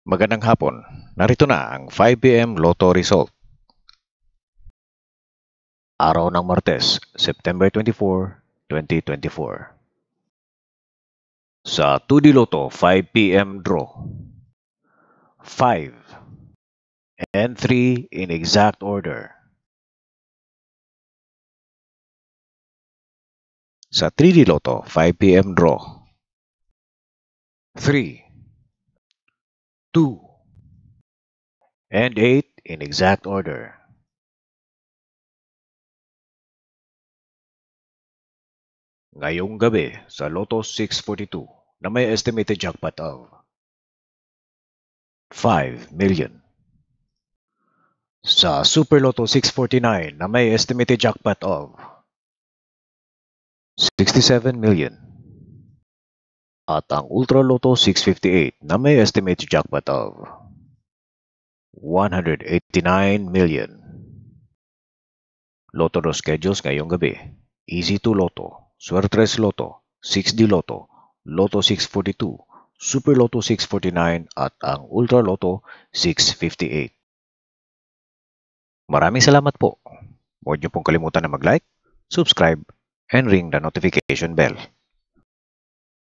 Magandang hapon. Narito na ang 5 PM Lotto result. Araw ng Martes, September 24, 2024. Sa 2D Lotto 5 PM draw, 5 and 3 in exact order. Sa 3D Lotto 5 PM draw, 3, 2, and 8 in exact order. Ngayong gabi sa Lotto 642 na may estimated jackpot of 5 million. Sa Super Lotto 649 na may estimated jackpot of 67 million. At ang Ultra Lotto 658 na may estimated jackpot of 189 million. Lotto dos schedules ngayong gabi. Easy 2 Lotto, Suertres Lotto, 6D Lotto, Lotto 642, Super Lotto 649 at ang Ultra Lotto 658. Maraming salamat po. Huwag niyo pong kalimutan na mag-like, subscribe, and ring the notification bell.